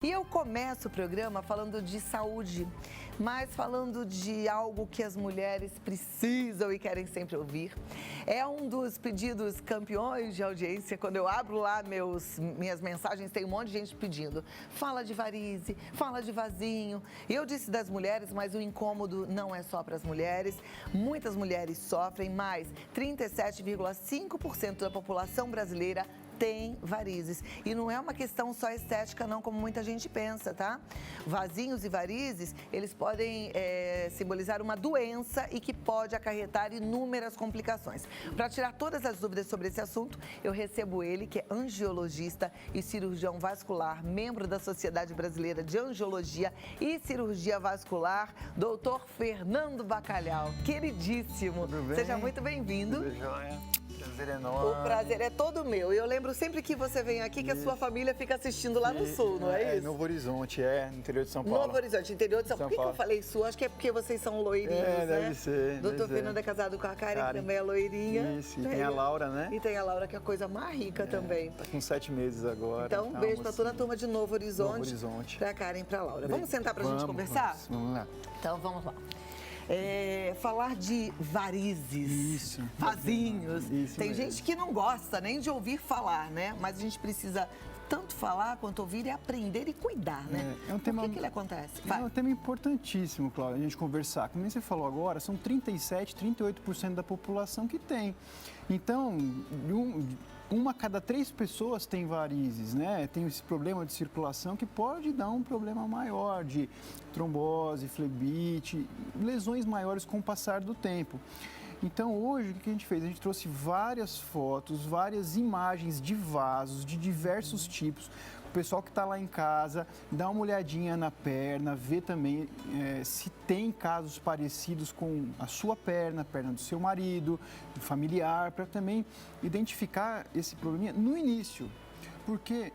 E eu começo o programa falando de saúde, mas falando de algo que as mulheres precisam e querem sempre ouvir. É um dos pedidos campeões de audiência. Quando eu abro lá minhas mensagens, tem um monte de gente pedindo. Fala de varize, fala de vasinho. Eu disse das mulheres, mas o incômodo não é só para as mulheres. Muitas mulheres sofrem, mas 37,5% da população brasileira tem varizes. E não é uma questão só estética, não, como muita gente pensa, tá? Vasinhos e varizes, eles podem simbolizar uma doença e que pode acarretar inúmeras complicações. Para tirar todas as dúvidas sobre esse assunto, eu recebo ele, que é angiologista e cirurgião vascular, membro da Sociedade Brasileira de Angiologia e Cirurgia Vascular, doutor Fernando Bacalhau. Queridíssimo. Tudo bem? Seja muito bem-vindo. Tudo jóia. Prazer enorme. O prazer é todo meu. E eu lembro sempre que você vem aqui que a sua família fica assistindo lá no sul, não é isso? Novo Horizonte, no interior de São Paulo. Novo Horizonte, interior de São Paulo. Por que eu falei sul? Acho que é porque vocês são loirinhos, né? Deve ser. Doutor Fernando é casado com a Karen, que também é loirinha. Isso, e tem a Laura, né? E tem a Laura, que é a coisa mais rica também. Tá com 7 meses agora. Então, um beijo pra toda a turma de Novo Horizonte. Novo Horizonte. Pra Karen e pra Laura. Vamos sentar pra gente conversar? Vamos lá. Então, vamos lá. Falar de varizes, vasinhos. Tem mesmo. gente que não gosta nem de ouvir falar, né? Mas a gente precisa tanto falar quanto ouvir e aprender e cuidar, né? Por que ele acontece? É um tema importantíssimo, Cláudia, a gente conversar. Como você falou agora, são 37, 38% da população que tem. Então, uma a cada 3 pessoas tem varizes, né? Tem esse problema de circulação que pode dar um problema maior de trombose, flebite, lesões maiores com o passar do tempo. Então, hoje, o que a gente fez? A gente trouxe várias fotos, várias imagens de vasos de diversos tipos. O pessoal que está lá em casa, dá uma olhadinha na perna, vê também se tem casos parecidos com a sua perna, a perna do seu marido, do familiar, para também identificar esse probleminha no início. Porque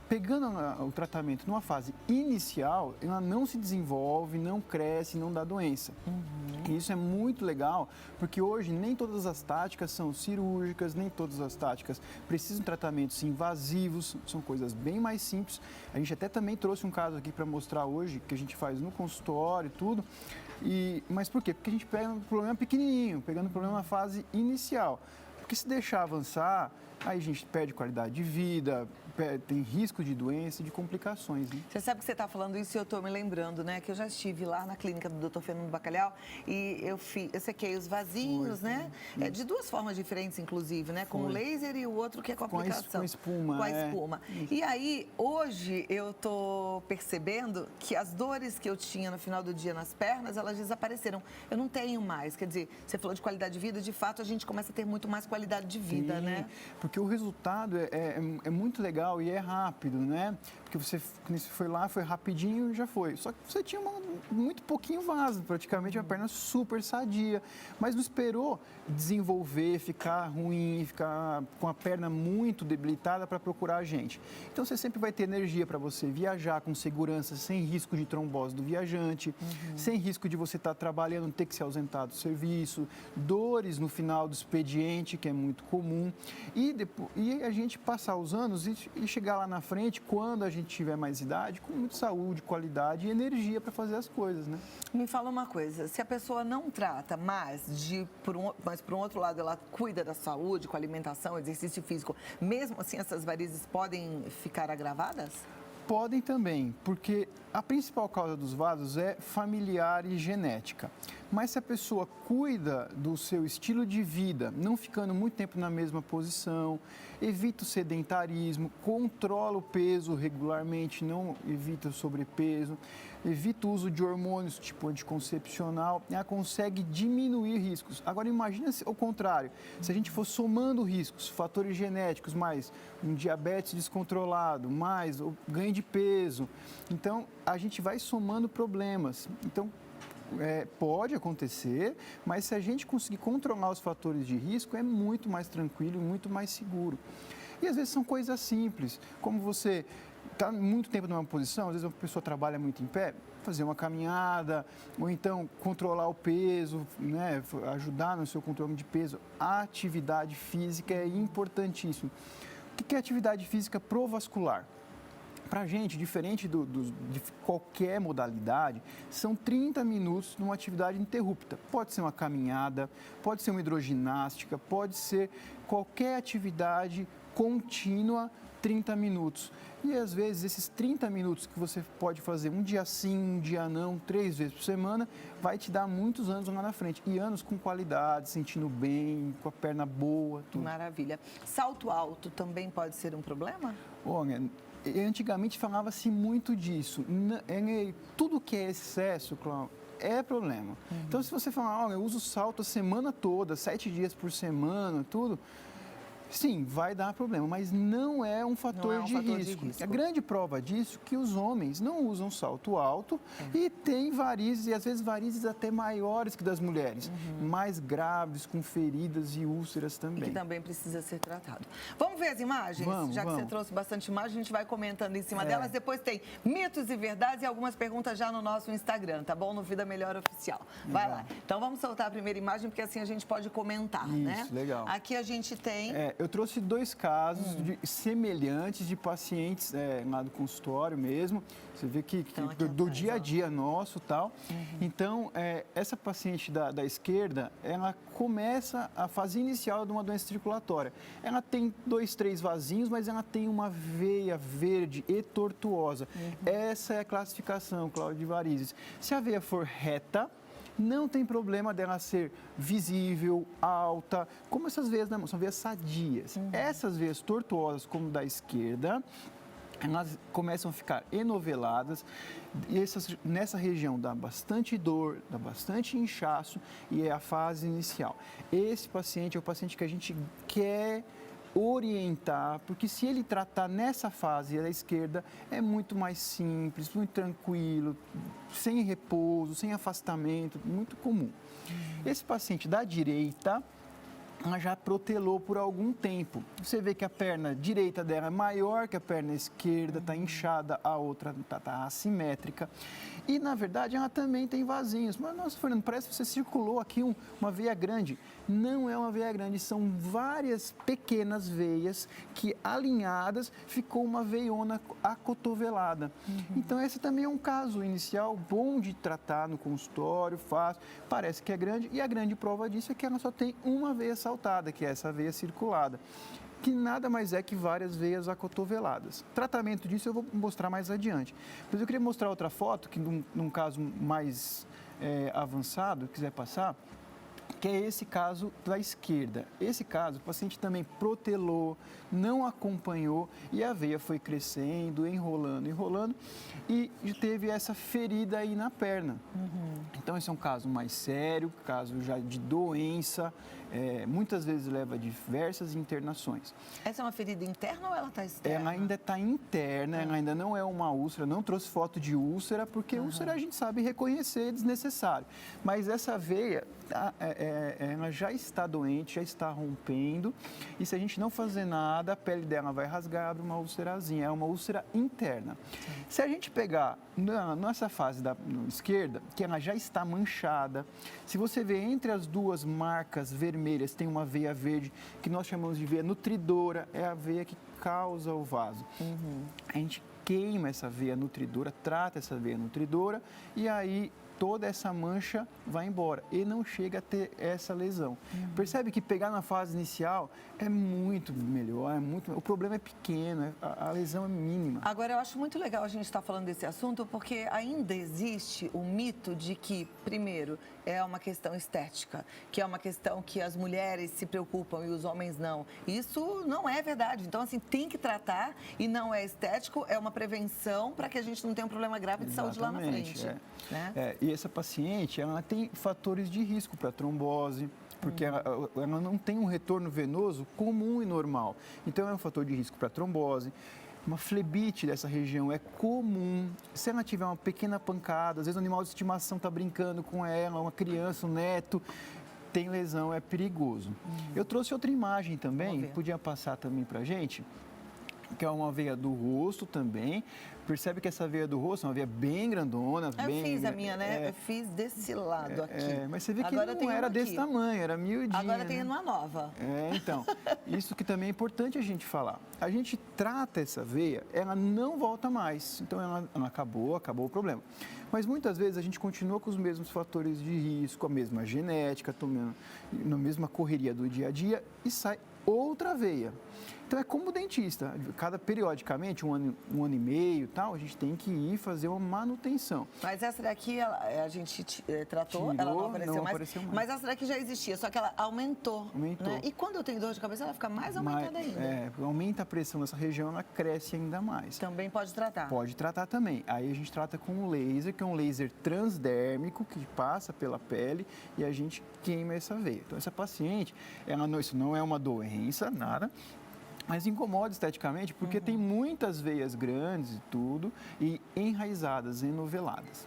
pegando o tratamento numa fase inicial, ela não se desenvolve, não cresce, não dá doença. E isso é muito legal, porque hoje nem todas as táticas são cirúrgicas, nem todas as táticas precisam de tratamentos invasivos, são coisas bem mais simples. A gente até também trouxe um caso aqui para mostrar hoje, que a gente faz no consultório e tudo. Mas por quê? Porque a gente pega um problema pequenininho, pegando o problema na fase inicial. Porque se deixar avançar, aí a gente perde qualidade de vida, tem risco de doença e de complicações. Né? Você sabe que você está falando isso e eu estou me lembrando, né? Que eu já estive lá na clínica do Dr. Fernando Bacalhau e eu sequei os vasinhos, né? De 2 formas diferentes, inclusive, né? Com o laser e o outro que é com aplicação. Com espuma. Com a espuma. E aí, hoje, eu estou percebendo que as dores que eu tinha no final do dia nas pernas, elas desapareceram. Eu não tenho mais. Quer dizer, você falou de qualidade de vida, de fato, a gente começa a ter muito mais qualidade de vida, né? Porque o resultado é muito legal e é rápido, né? Porque você foi lá, foi rapidinho e já foi. Só que você tinha muito pouquinho vaso, praticamente uma perna super sadia, mas não esperou desenvolver, ficar ruim, ficar com a perna muito debilitada para procurar a gente. Então você sempre vai ter energia para você viajar com segurança, sem risco de trombose do viajante, sem risco de você estar trabalhando, ter que se ausentar do serviço, dores no final do expediente, que é muito comum, e a gente passar os anos e chegar lá na frente, quando a gente tiver mais idade, com muita saúde, qualidade e energia para fazer as coisas, né? Me fala uma coisa, se a pessoa não trata, mas por um outro lado ela cuida da saúde, com alimentação, exercício físico, mesmo assim essas varizes podem ficar agravadas? Podem também, porque a principal causa dos vasos é familiar e genética. Mas se a pessoa cuida do seu estilo de vida, não ficando muito tempo na mesma posição, evita o sedentarismo, controla o peso regularmente, não evita o sobrepeso, evita o uso de hormônios tipo anticoncepcional, ela consegue diminuir riscos. Agora imagina o contrário, se a gente for somando riscos, fatores genéticos, mais um diabetes descontrolado, mais o ganho de peso, então a gente vai somando problemas. Então, pode acontecer, mas se a gente conseguir controlar os fatores de risco, é muito mais tranquilo e muito mais seguro. E às vezes são coisas simples, como você está muito tempo numa posição, às vezes uma pessoa trabalha muito em pé, fazer uma caminhada, ou então controlar o peso, né, ajudar no seu controle de peso. A atividade física é importantíssima. O que é atividade física provascular? Para a gente, diferente de qualquer modalidade, são 30 minutos numa atividade interrupta. Pode ser uma caminhada, pode ser uma hidroginástica, pode ser qualquer atividade contínua, 30 minutos. E às vezes esses 30 minutos que você pode fazer um dia sim, um dia não, 3 vezes por semana, vai te dar muitos anos lá na frente. E anos com qualidade, sentindo bem, com a perna boa, tudo. Maravilha. Salto alto também pode ser um problema? Olha, antigamente falava-se muito disso. Tudo que é excesso, Cláudio, é problema. Então, se você falar, olha, eu uso salto a semana toda, 7 dias por semana, tudo, sim, vai dar problema, mas não é um fator, de risco. A grande prova disso é que os homens não usam salto alto e têm varizes, e às vezes varizes até maiores que das mulheres, mais graves, com feridas e úlceras também. E que também precisa ser tratado. Vamos ver as imagens? Vamos. Que você trouxe bastante imagem, a gente vai comentando em cima delas. Depois tem mitos e verdades e algumas perguntas já no nosso Instagram, tá bom? No Vida Melhor Oficial. Vai lá. Então vamos soltar a primeira imagem, porque assim a gente pode comentar, né? Isso, legal. Aqui a gente tem... Eu trouxe 2 casos semelhantes de pacientes lá do consultório mesmo. Você vê que Então, do dia a dia nosso e tal. Então, essa paciente da esquerda, ela começa a fase inicial de uma doença circulatória. Ela tem 2, 3 vasinhos, mas ela tem uma veia verde e tortuosa. Essa é a classificação, Cláudio, de varizes. Se a veia for reta, não tem problema dela ser visível, alta, como essas veias, né? São veias sadias. Essas veias tortuosas, como da esquerda, elas começam a ficar enoveladas e nessa região dá bastante dor, dá bastante inchaço e é a fase inicial. Esse paciente é o paciente que a gente quer orientar, porque se ele tratar nessa fase da esquerda, é muito mais simples, muito tranquilo, sem repouso, sem afastamento, muito comum. Esse paciente da direita, ela já protelou por algum tempo. Você vê que a perna direita dela é maior que a perna esquerda, está inchada, a outra está assimétrica. E, na verdade, ela também tem vasinhos. Mas, nossa, Fernando, parece que você circulou aqui uma veia grande. Não é uma veia grande, são várias pequenas veias que, alinhadas, ficou uma veiona acotovelada. Então, esse também é um caso inicial bom de tratar no consultório, fácil. Parece que é grande, e a grande prova disso é que ela só tem uma veia saltada, que é essa veia circulada, que nada mais é que várias veias acotoveladas. Tratamento disso eu vou mostrar mais adiante. Mas eu queria mostrar outra foto, que num caso mais avançado, quiser passar, que é esse caso da esquerda. Esse caso, o paciente também protelou, não acompanhou e a veia foi crescendo, enrolando e teve essa ferida aí na perna. Então, esse é um caso mais sério, caso já de doença, muitas vezes leva a diversas internações. Essa é uma ferida interna ou ela está externa? Ela ainda está interna, ela ainda não é uma úlcera, não trouxe foto de úlcera, porque úlcera a gente sabe reconhecer, é desnecessário. Mas essa veia, ela já está doente, já está rompendo, e se a gente não fazer nada, a pele dela vai rasgar, abre uma úlcerazinha, é uma úlcera interna. Se a gente pegar nessa fase da esquerda, que ela já está manchada, se você vê entre as duas marcas vermelhas, tem uma veia verde, que nós chamamos de veia nutridora, é a veia que causa o vaso. A gente queima essa veia nutridora, trata essa veia nutridora, e aí toda essa mancha vai embora e não chega a ter essa lesão. Percebe que pegar na fase inicial é muito melhor, o problema é pequeno, a lesão é mínima. Agora, eu acho muito legal a gente estar falando desse assunto, porque ainda existe o mito de que, primeiro, é uma questão estética, que é uma questão que as mulheres se preocupam e os homens não. Isso não é verdade. Então, assim, tem que tratar e não é estético, é uma prevenção para que a gente não tenha um problema grave de saúde lá na frente. Né? E essa paciente, ela tem fatores de risco para trombose, porque ela não tem um retorno venoso comum e normal. Então, é um fator de risco para trombose. Uma flebite dessa região é comum. Se ela tiver uma pequena pancada, às vezes o animal de estimação está brincando com ela, uma criança, um neto, tem lesão, é perigoso. Eu trouxe outra imagem também, podia passar também para a gente, que é uma veia do rosto também. Percebe que essa veia do rosto é uma veia bem grandona. Eu fiz a minha, né? Eu fiz desse lado aqui. Mas você vê que Agora não era desse tamanho, era miudinha. Agora tem uma nova. Então, isso que também é importante a gente falar. A gente trata essa veia, ela não volta mais. Então, ela acabou o problema. Mas muitas vezes a gente continua com os mesmos fatores de risco, a mesma genética, tomando na mesma correria do dia a dia e sai outra veia. Então é como o dentista, periodicamente, um ano e meio, tal, a gente tem que ir fazer uma manutenção. Mas essa daqui a gente tratou, ela não apareceu mais. Mas essa daqui já existia, só que ela aumentou. Aumentou. Né? E quando eu tenho dor de cabeça, ela fica mais aumentada ainda. Aumenta a pressão nessa região, ela cresce ainda mais. Também pode tratar? Pode tratar também. Aí a gente trata com um laser, que é um laser transdérmico, que passa pela pele e a gente queima essa veia. Então essa paciente, isso não é uma doença, nada, mas incomoda esteticamente porque tem muitas veias grandes e tudo, e enraizadas, enoveladas.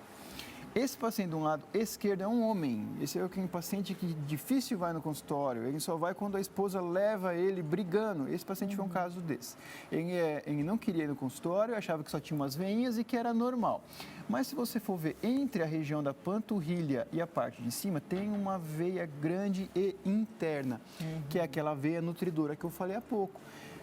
Esse paciente do lado esquerdo é um homem. Esse é um paciente que difícil vai no consultório. Ele só vai quando a esposa leva ele brigando. Esse paciente foi um caso desse. Ele não queria ir no consultório, achava que só tinha umas veinhas e que era normal. Mas se você for ver entre a região da panturrilha e a parte de cima, tem uma veia grande e interna, que é aquela veia nutridora que eu falei há pouco.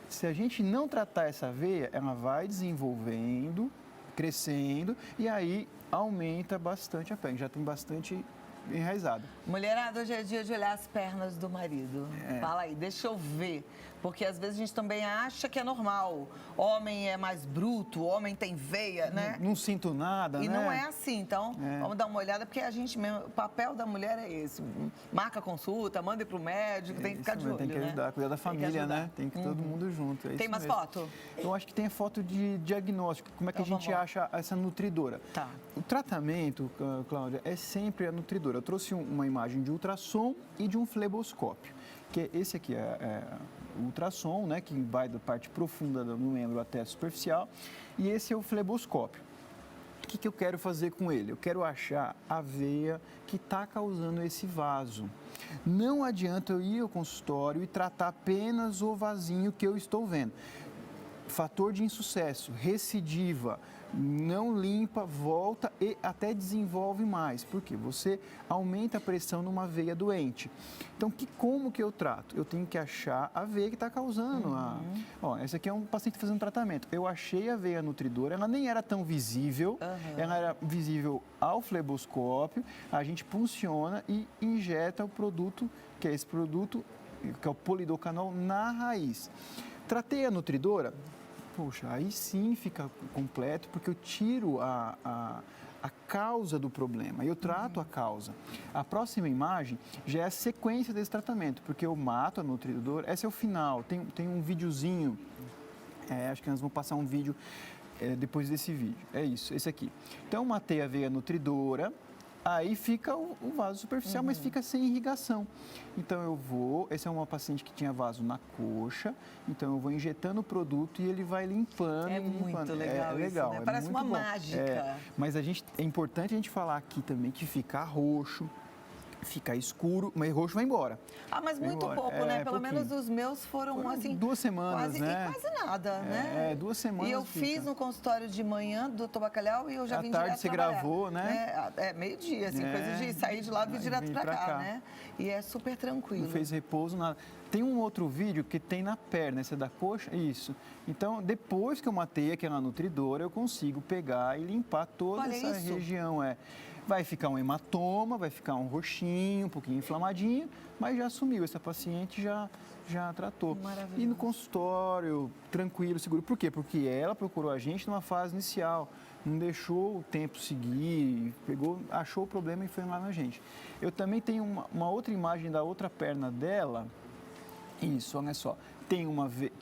Se a gente não tratar essa veia, ela vai desenvolvendo, crescendo e aí aumenta bastante a pele, já tem bastante enraizado. Mulherada, hoje é dia de olhar as pernas do marido. Fala aí, deixa eu ver. Porque às vezes a gente também acha que é normal. Homem é mais bruto, homem tem veia, né? Não sinto nada, né? E não é assim, então vamos dar uma olhada, porque a gente mesmo, o papel da mulher é esse. Marca consulta, manda ir pro médico, tem que ficar de olho, tem que ajudar, cuidar da família, né? Tem que todo mundo junto. Tem mais foto? Eu acho que tem a foto de diagnóstico, como é que a gente acha essa nutridora. Tá. O tratamento, Cláudia, é sempre a nutridora. Eu trouxe uma imagem de ultrassom e de um fleboscópio, que esse aqui é o ultrassom, né, que vai da parte profunda do membro até a superficial, e esse é o fleboscópio. O que eu quero fazer com ele? Eu quero achar a veia que está causando esse vaso. Não adianta eu ir ao consultório e tratar apenas o vasinho que eu estou vendo. Fator de insucesso, recidiva, não limpa, volta e até desenvolve mais. Por quê? Você aumenta a pressão numa veia doente. Então, como que eu trato? Eu tenho que achar a veia que está causando. Essa aqui é um paciente fazendo tratamento. Eu achei a veia nutridora, ela nem era tão visível, ela era visível ao fleboscópio, a gente punciona e injeta o produto, que é esse produto, que é o polidocanol, na raiz. Tratei a nutridora, poxa, aí sim fica completo, porque eu tiro a causa do problema, eu trato a causa. A próxima imagem já é a sequência desse tratamento, porque eu mato a nutridora, esse é o final, tem um videozinho, acho que nós vamos passar um vídeo depois desse vídeo, é isso, esse aqui. Então, eu matei a veia nutridora, aí fica o vaso superficial, mas fica sem irrigação. Então essa é uma paciente que tinha vaso na coxa, então eu vou injetando o produto e ele vai limpando. É muito legal, legal, isso, né? Parece uma mágica. Mas é importante a gente falar aqui também que fica roxo, fica escuro, mas roxo vai embora. Mas muito pouco, né? Pelo menos os meus foram assim... 2 semanas, né? E quase nada, né? 2 semanas. E eu fiz no consultório de manhã do Dr. Bacalhau e eu já vim direto à tarde você trabalhar, gravou, né? Meio-dia, assim, coisa de sair de lá e vir direto pra cá, né? E é super tranquilo. Não fez repouso, nada. Tem um outro vídeo que tem na perna, esse é da coxa, isso. Então, depois que eu matei aquela nutridora, eu consigo pegar e limpar toda essa região. Vai ficar um hematoma, vai ficar um roxinho, um pouquinho inflamadinho, mas já sumiu. Essa paciente já tratou. Maravilhoso. E no consultório, tranquilo, seguro. Por quê? Porque ela procurou a gente numa fase inicial, não deixou o tempo seguir, achou o problema e foi lá na gente. Eu também tenho uma outra imagem da outra perna dela. Isso, olha só. Tem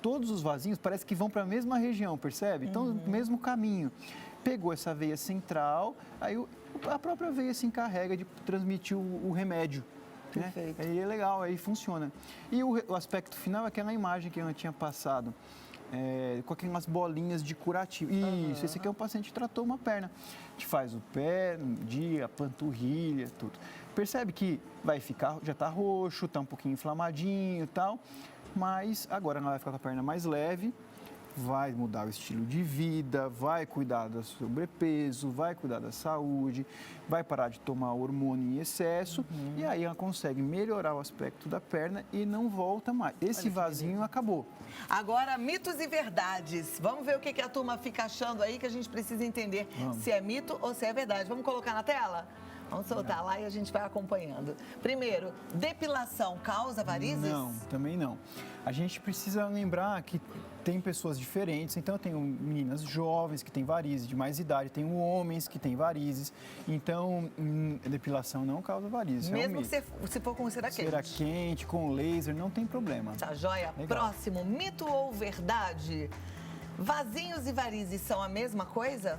todos os vasinhos parece que vão para a mesma região, percebe? Então, o mesmo caminho. Pegou essa veia central, aí a própria veia se encarrega de transmitir o remédio. Perfeito. Né? Aí é legal, aí funciona. E o aspecto final é aquela imagem que eu tinha passado, com aquelas bolinhas de curativo. Isso, esse aqui é um paciente que tratou uma perna. A gente faz o pé, a panturrilha, tudo. Percebe que já está roxo, está um pouquinho inflamadinho e tal, mas agora ela vai ficar com a perna mais leve, vai mudar o estilo de vida, vai cuidar do sobrepeso, vai cuidar da saúde, vai parar de tomar hormônio em excesso e aí ela consegue melhorar o aspecto da perna e não volta mais. Esse vasinho acabou. Agora, mitos e verdades. Vamos ver o que a turma fica achando aí, que a gente precisa entender se é mito ou se é verdade. Vamos colocar na tela? Vamos soltar lá e a gente vai acompanhando. Primeiro, depilação causa varizes? Não, também não. A gente precisa lembrar que tem pessoas diferentes. Então, eu tenho meninas jovens que têm varizes, de mais idade. Tenho homens que têm varizes. Então, depilação não causa varizes. Mesmo se for com cera quente? Cera quente, com laser, não tem problema. Tá joia? Legal. Próximo, mito ou verdade? Vasinhos e varizes são a mesma coisa?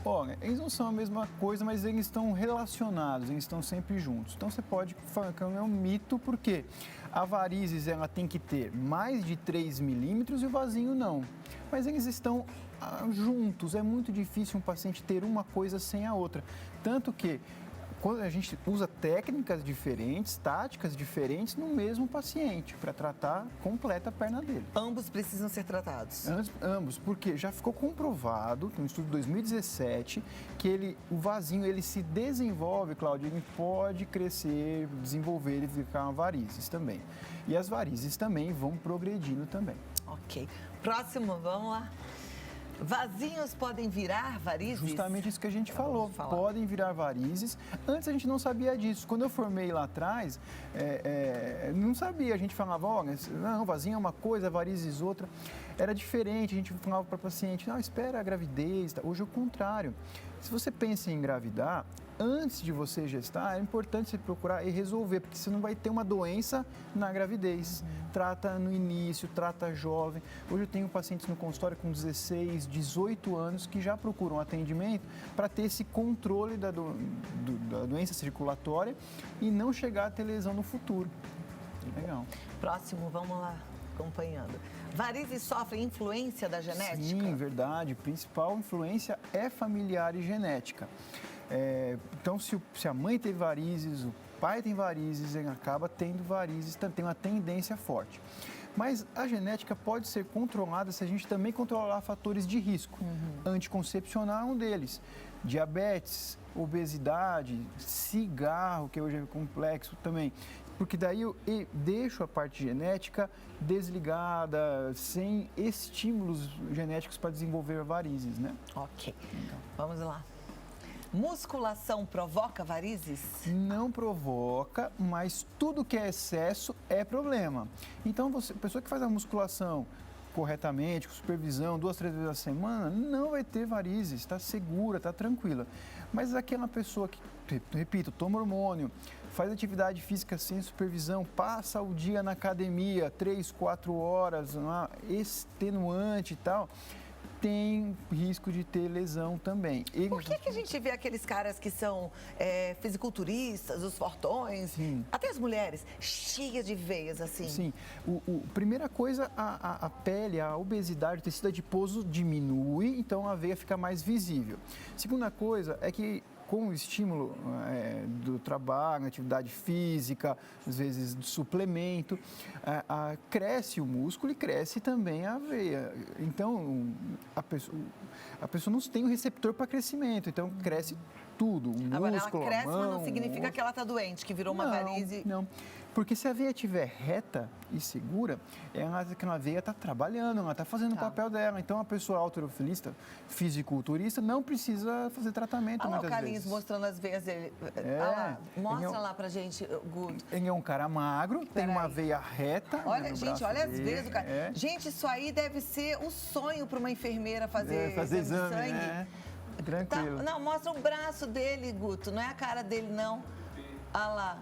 Olha, eles não são a mesma coisa, mas eles estão relacionados, eles estão sempre juntos. Então, você pode falar que é um mito, porque a varizes ela tem que ter mais de 3 milímetros e o vasinho não. Mas eles estão juntos, é muito difícil um paciente ter uma coisa sem a outra. Tanto que, quando a gente usa técnicas diferentes, táticas diferentes no mesmo paciente, para tratar completa a perna dele. Ambos precisam ser tratados? Ambos, porque já ficou comprovado, tem um estudo de 2017, que o vasinho ele se desenvolve, Cláudia, ele pode crescer, desenvolver e ficar varizes também. E as varizes também vão progredindo também. Ok. Próximo, vamos lá. Vasinhos podem virar varizes? Justamente isso que a gente falou, podem virar varizes. Antes a gente não sabia disso. Quando eu formei lá atrás, não sabia. A gente falava, não, vasinho é uma coisa, varizes outra. Era diferente, a gente falava para o paciente, não, espera a gravidez. Hoje é o contrário. Se você pensa em engravidar, antes de você gestar, é importante você procurar e resolver, porque você não vai ter uma doença na gravidez. Trata no início, trata jovem. Hoje eu tenho pacientes no consultório com 16, 18 anos que já procuram atendimento para ter esse controle da doença circulatória e não chegar a ter lesão no futuro. Legal. Próximo, vamos lá, acompanhando. Varizes sofrem influência da genética? Sim, verdade. A principal influência é familiar e genética. Então, se a mãe teve varizes, o pai tem varizes, ele acaba tendo varizes, tem uma tendência forte. Mas a genética pode ser controlada se a gente também controlar fatores de risco. Anticoncepcional é um deles. Diabetes, obesidade, cigarro, que hoje é complexo também. Porque daí eu deixo a parte genética desligada, sem estímulos genéticos para desenvolver varizes, né? Ok. Vamos lá. Musculação provoca varizes? Não provoca, mas tudo que é excesso é problema. Então, a pessoa que faz a musculação corretamente, com supervisão, 2, 3 vezes a semana, não vai ter varizes, está segura, está tranquila. Mas aquela pessoa que, repito, toma hormônio, faz atividade física sem supervisão, passa o dia na academia, 3, 4 horas, extenuante e tal, tem risco de ter lesão também. Por que a gente vê aqueles caras que são fisiculturistas, os fortões, até as mulheres, cheias de veias assim? Sim. Primeira coisa, a pele, a obesidade, o tecido adiposo diminui, então a veia fica mais visível. Segunda coisa é que com o estímulo do trabalho, atividade física, às vezes de suplemento, cresce o músculo e cresce também a veia. Então, a pessoa não tem um receptor para crescimento, então cresce tudo, o músculo, Agora, ela cresce, mas não significa que ela está doente, que virou uma varize. Não, porque se a veia estiver reta e segura, aquela veia está trabalhando, ela está fazendo o papel dela. Então, a pessoa halterofilista, fisiculturista, não precisa fazer tratamento muitas vezes. Olha o Carlinhos mostrando as veias dele. Mostra lá pra gente, Guto. Ele é um cara magro, tem uma veia reta. Olha, gente, olha as veias do cara. Gente, isso aí deve ser um sonho para uma enfermeira fazer exame de sangue. Tranquilo. Não, mostra o braço dele, Guto, não é a cara dele, não. Olha lá.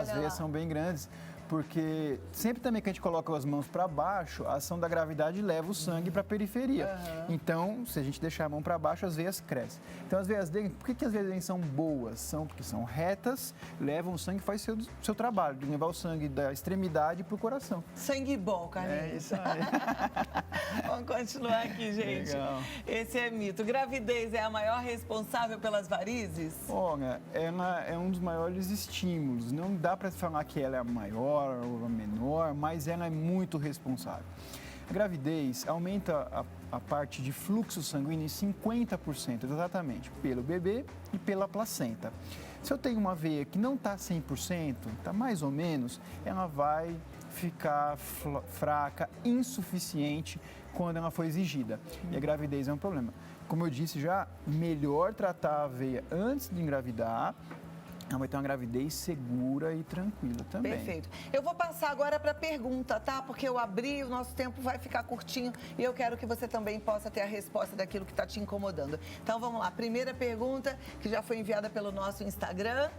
As veias são bem grandes, porque sempre também que a gente coloca as mãos para baixo, a ação da gravidade leva o sangue para a periferia. Então, se a gente deixar a mão para baixo, as veias crescem. Então, as veias dele, por que as veias dele são boas? Porque são retas, levam o sangue e faz seu trabalho, de levar o sangue da extremidade para o coração. Sangue bom, Carlinhos. É isso aí. Vamos continuar aqui, gente. Legal. Esse é mito. Gravidez é a maior responsável pelas varizes? Olha, ela é um dos maiores estímulos. Não dá para falar que ela é a maior ou a menor, mas ela é muito responsável. A gravidez aumenta a parte de fluxo sanguíneo em 50%, exatamente, pelo bebê e pela placenta. Se eu tenho uma veia que não está 100%, está mais ou menos, ela vai ficar fraca, insuficiente quando ela for exigida. E a gravidez é um problema. Como eu disse já, melhor tratar a veia antes de engravidar. Ela vai ter uma gravidez segura e tranquila também. Perfeito. Eu vou passar agora para a pergunta, tá? Porque eu abri, o nosso tempo vai ficar curtinho e eu quero que você também possa ter a resposta daquilo que está te incomodando. Então vamos lá. Primeira pergunta, que já foi enviada pelo nosso Instagram.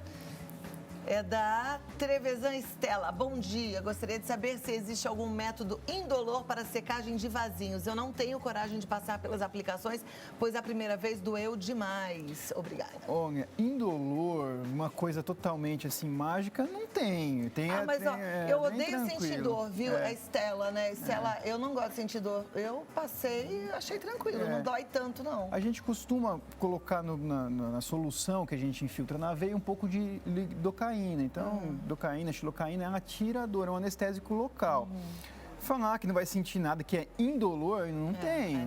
É da Trevesan Estela. Bom dia, gostaria de saber se existe algum método indolor para secagem de vasinhos. Eu não tenho coragem de passar pelas aplicações, pois a primeira vez doeu demais. Obrigada. Olha, indolor, uma coisa totalmente assim mágica, não tem. Eu odeio sentir dor, viu? É Estela, né? Estela, eu não gosto de sentir dor. Eu passei e achei tranquilo, não dói tanto, não. A gente costuma colocar na solução que a gente infiltra na veia um pouco de lidocaína. Então, docaína, xilocaína, ela tira a dor, é um anestésico local. Falar que não vai sentir nada, que é indolor, não tem.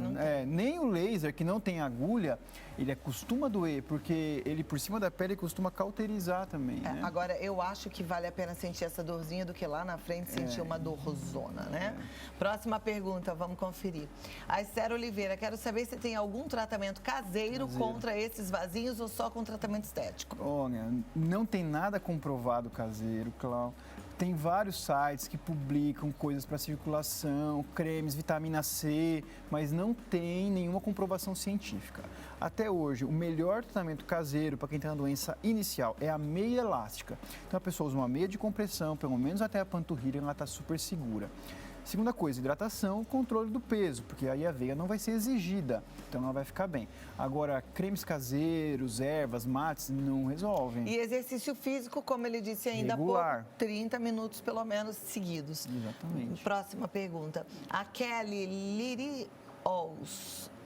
Nem o laser, que não tem agulha, ele costuma doer, porque ele por cima da pele costuma cauterizar também. Né? Agora, eu acho que vale a pena sentir essa dorzinha do que lá na frente sentir uma dorzona, né? Próxima pergunta, vamos conferir. A Esther Oliveira, quero saber se tem algum tratamento caseiro contra esses vasinhos ou só com tratamento estético. Olha, não tem nada comprovado caseiro, Cláudio. Tem vários sites que publicam coisas para circulação, cremes, vitamina C, mas não tem nenhuma comprovação científica. Até hoje, o melhor tratamento caseiro para quem tem uma doença inicial é a meia elástica. Então, a pessoa usa uma meia de compressão, pelo menos até a panturrilha, ela está super segura. Segunda coisa, hidratação, controle do peso, porque aí a veia não vai ser exigida, então ela vai ficar bem. Agora, cremes caseiros, ervas, mates, não resolvem. E exercício físico, como ele disse ainda há pouco, 30 minutos pelo menos seguidos. Exatamente. Próxima pergunta. A Kelly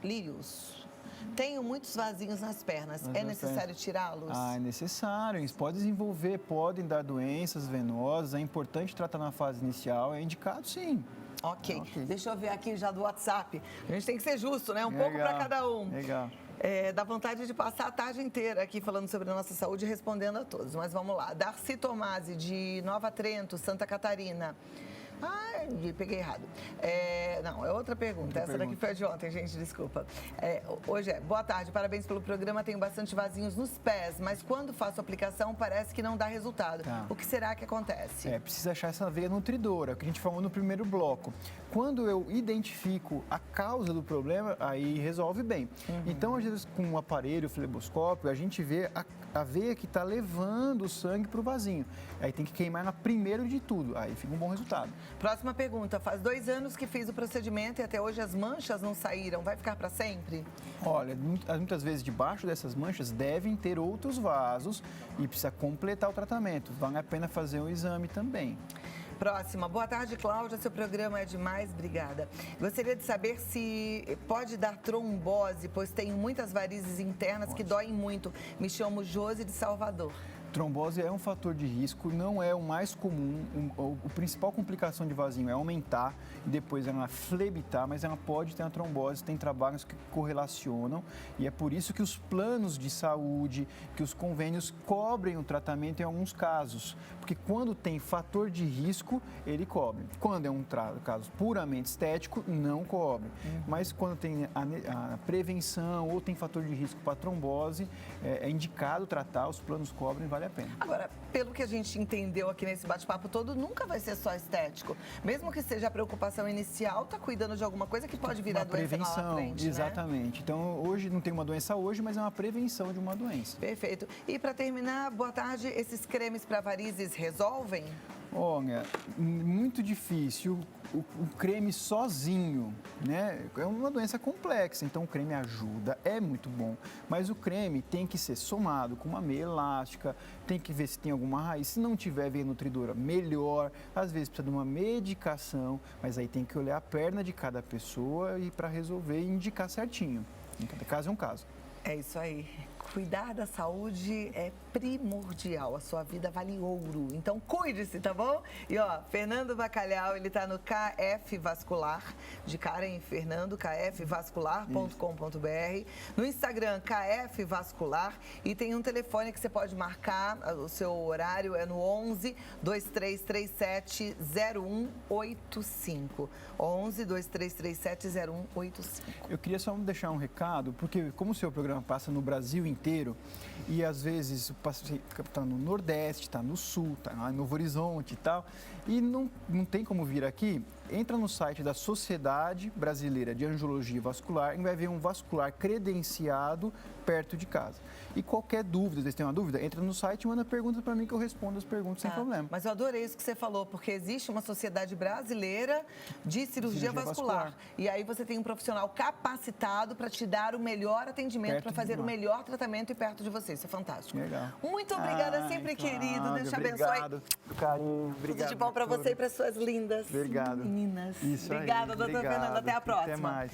Lirius. Tenho muitos vasinhos nas pernas. É necessário tirá-los? É necessário. Eles podem desenvolver, podem dar doenças venosas. É importante tratar na fase inicial. É indicado, sim. Ok. Deixa eu ver aqui já do WhatsApp. A gente tem que ser justo, né? Pouco para cada um. Legal. Dá vontade de passar a tarde inteira aqui falando sobre a nossa saúde e respondendo a todos. Mas vamos lá. Darcy Tomasi, de Nova Trento, Santa Catarina. Peguei errado. Não, é outra pergunta. Essa daqui foi a de ontem, gente, desculpa. Hoje boa tarde, parabéns pelo programa. Tenho bastante vasinhos nos pés, mas quando faço a aplicação parece que não dá resultado. O que será que acontece? Precisa achar essa veia nutridora, que a gente falou no primeiro bloco. Quando eu identifico a causa do problema, aí resolve bem. Então, às vezes, com um aparelho, fleboscópio, a gente vê a veia que está levando o sangue para o vasinho. Aí tem que queimar ela primeiro de tudo, aí fica um bom resultado. Próxima pergunta. Faz 2 anos que fiz o procedimento e até hoje as manchas não saíram. Vai ficar para sempre? Olha, muitas vezes debaixo dessas manchas devem ter outros vasos e precisa completar o tratamento. Vale a pena fazer um exame também. Próxima. Boa tarde, Cláudia. Seu programa é demais, obrigada. Gostaria de saber se pode dar trombose, pois tenho muitas varizes internas que doem muito. Me chamo Josi de Salvador. Trombose é um fator de risco, não é o mais comum. A principal complicação de vasinho é aumentar e depois ela flebitar, mas ela pode ter uma trombose, tem trabalhos que correlacionam e é por isso que os planos de saúde, que os convênios cobrem o tratamento em alguns casos, porque quando tem fator de risco, ele cobre. Quando é um caso puramente estético, não cobre. Mas quando tem a prevenção ou tem fator de risco para trombose, é indicado tratar, os planos cobrem, vale a pena. Agora, pelo que a gente entendeu aqui nesse bate-papo todo, nunca vai ser só estético. Mesmo que seja a preocupação inicial, tá cuidando de alguma coisa que pode virar doença lá na frente, exatamente. Né? Então, hoje não tem uma doença hoje, mas é uma prevenção de uma doença. Perfeito. E para terminar, boa tarde, esses cremes para varizes resolvem? Olha, muito difícil. O creme sozinho, né? É uma doença complexa, então o creme ajuda, é muito bom. Mas o creme tem que ser somado com uma meia elástica, tem que ver se tem alguma raiz. Se não tiver veia nutridora, melhor. Às vezes precisa de uma medicação, mas aí tem que olhar a perna de cada pessoa e para resolver e indicar certinho. Em cada caso é um caso. É isso aí. cuidar da saúde é primordial. A sua vida vale ouro. Então, cuide-se, tá bom? E, ó, Fernando Bacalhau, ele tá no KF Vascular, de Karen Fernando, kfvascular.com.br. No Instagram, KF Vascular. E tem um telefone que você pode marcar, o seu horário é no 11 2337 0185. 11 2337 0185. Eu queria só deixar um recado, porque como o seu programa passa no Brasil inteiro, e às vezes está no Nordeste, está no Sul, está em Novo Horizonte e tal, e não tem como vir aqui, entra no site da Sociedade Brasileira de Angiologia Vascular e vai ver um vascular credenciado perto de casa. E qualquer dúvida, vocês têm uma dúvida, entra no site e manda perguntas para mim que eu respondo as perguntas sem problema. Mas eu adorei isso que você falou, porque existe uma Sociedade Brasileira de Cirurgia Vascular. E aí você tem um profissional capacitado para te dar o melhor atendimento, para fazer o melhor tratamento e perto de você. Isso é fantástico. Legal. Muito obrigada, sempre querido. Deus te abençoe. Obrigado. Carinho. Obrigado. Tudo de bom para você e para suas lindas Obrigado. meninas. Isso aí. Obrigada, doutora Fernanda. Até a próxima. Até mais.